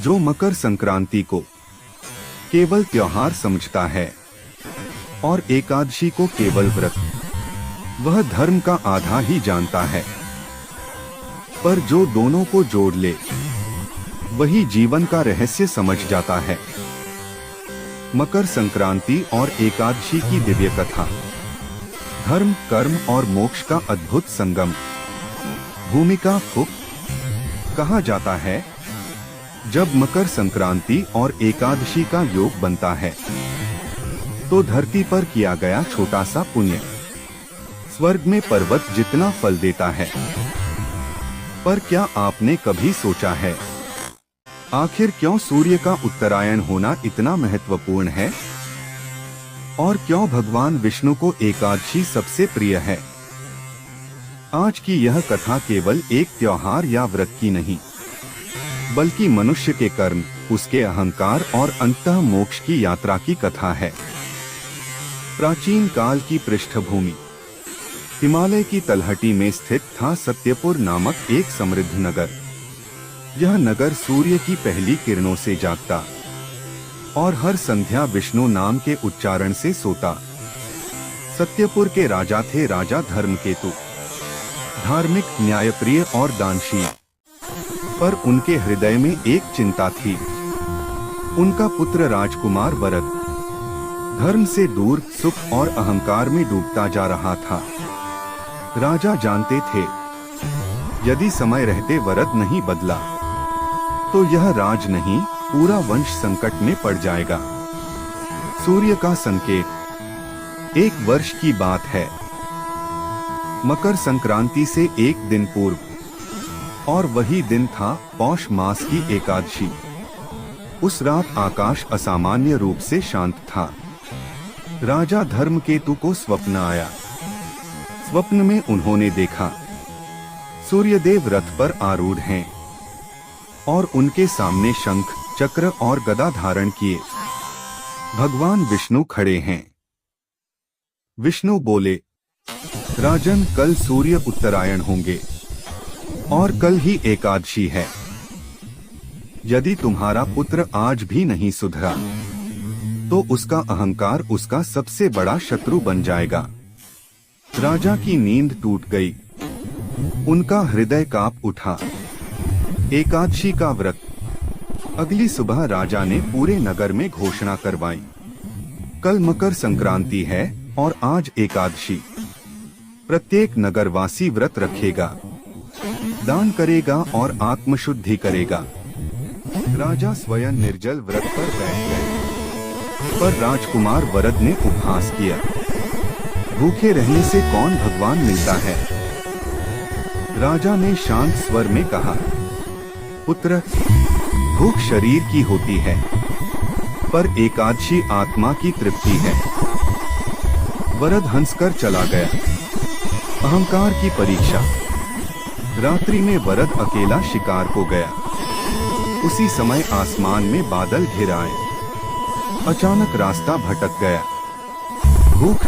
जो मकर संक्रांति को केवल त्योहार समझता है और एकादशी को केवल व्रत, वह धर्म का आधा ही जानता है। पर जो दोनों को जोड़ ले, वही जीवन का रहस्य समझ जाता है। मकर संक्रांति और एकादशी की दिव्य कथा। धर्म, कर्म और मोक्ष का अद्भुत संगम। भूमिका फुक। कहा जाता है, जब मकर संक्रांति और एकादशी का योग बनता है तो धरती पर किया गया छोटा सा पुण्य स्वर्ग में पर्वत जितना फल देता है। पर क्या आपने कभी सोचा है, आखिर क्यों सूर्य का उत्तरायण होना इतना महत्वपूर्ण है और क्यों भगवान विष्णु को एकादशी सबसे प्रिय है? आज की यह कथा केवल एक त्योहार या व्रत की नहीं, बल्कि मनुष्य के कर्म, उसके अहंकार और अंततः मोक्ष की यात्रा की कथा है। प्राचीन काल की पृष्ठभूमि। हिमालय की तलहटी में स्थित था सत्यपुर नामक एक समृद्ध नगर। यह नगर सूर्य की पहली किरणों से जागता और हर संध्या विष्णु नाम के उच्चारण से सोता। सत्यपुर के राजा थे राजा धर्मकेतु, धार्मिक, न्यायप्रिय और दानशील। पर उनके हृदय में एक चिंता थी। उनका पुत्र राजकुमार वरद धर्म से दूर सुख और अहंकार में डूबता जा रहा था। राजा जानते थे, यदि समय रहते वरद नहीं बदला तो यह राज नहीं, पूरा वंश संकट में पड़ जाएगा। सूर्य का संकेत। एक वर्ष की बात है, मकर संक्रांति से एक दिन पूर्व, और वही दिन था पौष मास की एकादशी। उस रात आकाश असामान्य रूप से शांत था। राजा धर्मकेतु को स्वप्न आया। स्वप्न में उन्होंने देखा, सूर्यदेव रथ पर आरूढ़ हैं और उनके सामने शंख, चक्र और गदा धारण किए भगवान विष्णु खड़े हैं। विष्णु बोले, राजन, कल सूर्य उत्तरायण होंगे और कल ही एकादशी है। यदि तुम्हारा पुत्र आज भी नहीं सुधरा तो उसका अहंकार उसका सबसे बड़ा शत्रु बन जाएगा। राजा की नींद टूट गई। उनका हृदय कांप उठा। एकादशी का व्रत। अगली सुबह राजा ने पूरे नगर में घोषणा करवाई, कल मकर संक्रांति है और आज एकादशी। प्रत्येक नगरवासी व्रत रखेगा, दान करेगा और आत्मशुद्धि करेगा। राजा स्वयं निर्जल व्रत पर बैठ गए। पर राजकुमार वरद ने उपहास किया, भूखे रहने से कौन भगवान मिलता है? राजा ने शांत स्वर में कहा, पुत्र, भूख शरीर की होती है, पर एकादशी आत्मा की तृप्ति है। वरद हंसकर चला गया। अहंकार की परीक्षा। रात्रि में वरद अकेला शिकार को गया। उसी समय आसमान में बादल घिर आए। अचानक रास्ता भटक गया। भूख